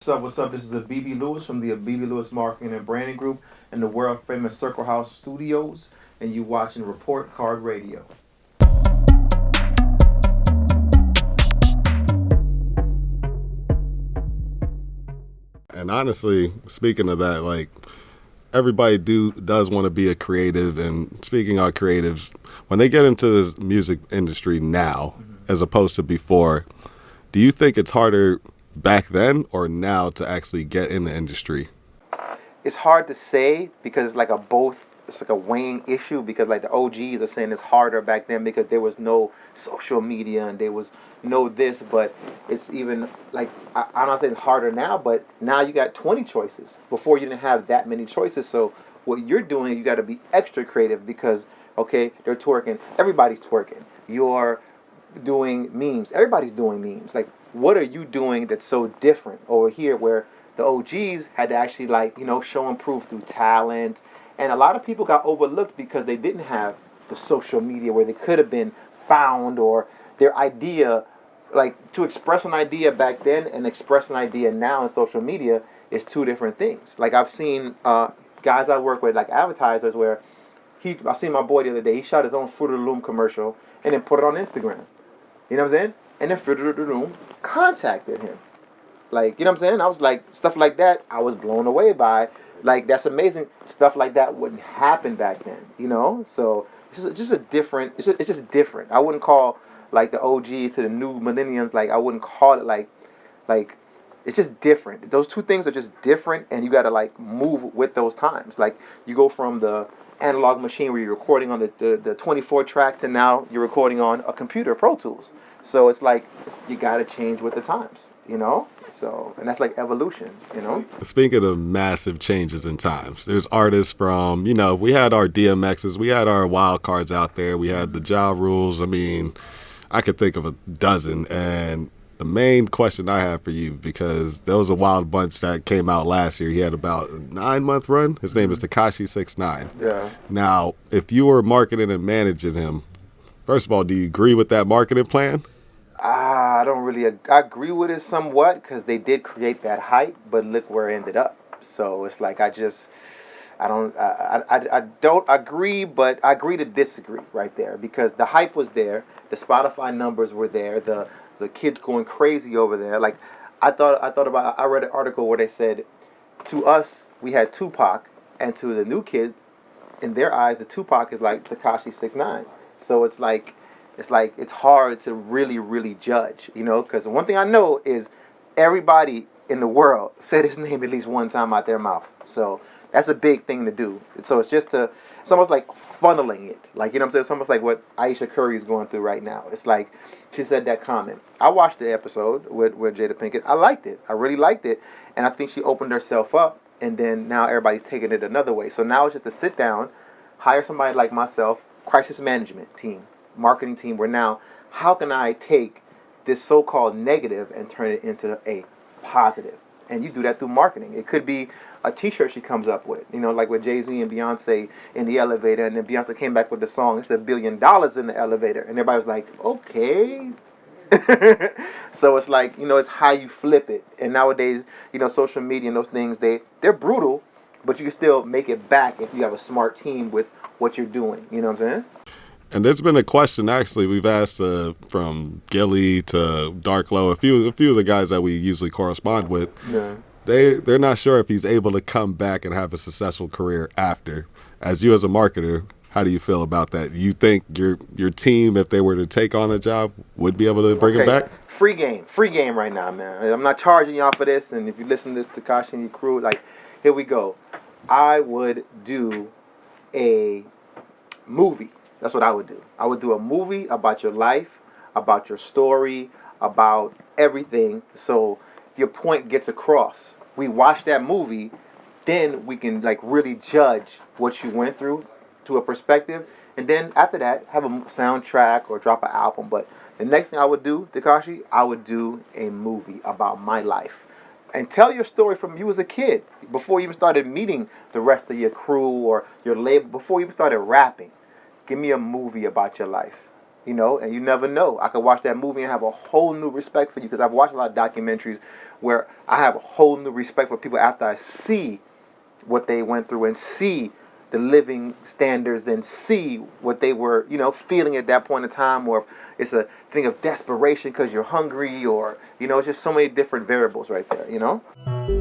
up? What's up? This is Abebe Lewis from the Abebe Lewis Marketing and Branding Group and the world famous Circle House Studios, and you watching Report Card Radio. And honestly, speaking of that, like everybody does want to be a creative. And speaking of creatives, when they get into this music industry now, as opposed to before, do you think it's harder back then or now to actually get in the industry? It's hard to say because it's like it's like a weighing issue because like the OGs are saying it's harder back then because there was no social media and there was no this, but it's even like I'm not saying it's harder now, but now you got 20 choices. Before you didn't have that many choices, so what you're doing, you got to be extra creative because okay, they're twerking, everybody's twerking. You're doing memes, everybody's doing memes. Like, what are you doing that's so different over here where the OGs had to actually show and prove through talent, and a lot of people got overlooked because they didn't have the social media where they could have been found or their idea, like to express an idea back then and express an idea now in social media is two different things. Like I've seen guys I work with, like advertisers, where I seen my boy the other day. He shot his own Fruit of the Loom commercial and then put it on Instagram. You know what I'm saying? And then Fruit of the Loom contacted him. Like, you know what I'm saying? I was like, stuff like that, I was blown away by. Like, that's amazing. Stuff like that wouldn't happen back then, you know? So, it's just a different, it's just different. I wouldn't call, like, the OG to the new millenniums, like, I wouldn't call it, like, it's just different. Those two things are just different, and you got to, like, move with those times. Like, you go from the analog machine where you're recording on the 24 track to now you're recording on a computer, Pro Tools. So it's like you got to change with the times, you know? So, and that's like evolution, you know? Speaking of massive changes in times, there's artists from, we had our DMXs, we had our wild cards out there, we had the Ja Rules. I mean, I could think of a dozen. And the main question I have for you, because there was a wild bunch that came out last year. He had about a 9-month run. His name is Tekashi 6ix9ine. Yeah. Now, if you were marketing and managing him, first of all, do you agree with that marketing plan? I don't really, I agree with it somewhat because they did create that hype, but look where it ended up. So it's like I don't agree, but I agree to disagree right there because the hype was there, the Spotify numbers were there, the kids going crazy over there. Like I read an article where they said to us we had Tupac, and to the new kids, in their eyes, the Tupac is like Tekashi 6ix9ine. So it's hard to really, really judge, because one thing I know is everybody in the world said his name at least one time out their mouth. So that's a big thing to do. So it's almost like funneling it. Like, you know what I'm saying? It's almost like what Aisha Curry is going through right now. It's like she said that comment. I watched the episode with Jada Pinkett. I liked it. I really liked it. And I think she opened herself up, and then now everybody's taking it another way. So now it's just to sit down, hire somebody like myself, crisis management team, marketing team, where now how can I take this so-called negative and turn it into a positive? And you do that through marketing. It could be a t-shirt she comes up with, like with Jay-Z and Beyonce in the elevator, and then Beyonce came back with the song, it's $1 billion in the elevator, and everybody was like, okay. So it's like, it's how you flip it. And nowadays, social media and those things, they're brutal, but you can still make it back if you have a smart team with what you're doing. You know what I'm saying? And there's been a question, actually, we've asked from Gilly to Darklow, a few of the guys that we usually correspond with. Yeah. They're not sure if he's able to come back and have a successful career after. As you as a marketer, how do you feel about that? You think your team, if they were to take on the job, would be able to bring him back? Free game right now, man. I'm not charging y'all for this, and if you listen to this, Tekashi and your crew, like, here we go. I would do a movie. That's what I would do. I would do a movie about your life, about your story, about everything, so your point gets across. We watch that movie, then we can like really judge what you went through to a perspective, and then after that, have a soundtrack or drop an album. But the next thing I would do, Tekashi, I would do a movie about my life. And tell your story from you as a kid, before you even started meeting the rest of your crew or your label, before you even started rapping. Give me a movie about your life. you know, and you never know. I could watch that movie and have a whole new respect for you, because I've watched a lot of documentaries where I have a whole new respect for people after I see what they went through and see the living standards and see what they were, you know, feeling at that point in time, or if it's a thing of desperation because you're hungry, or, you know, it's just so many different variables right there, you know?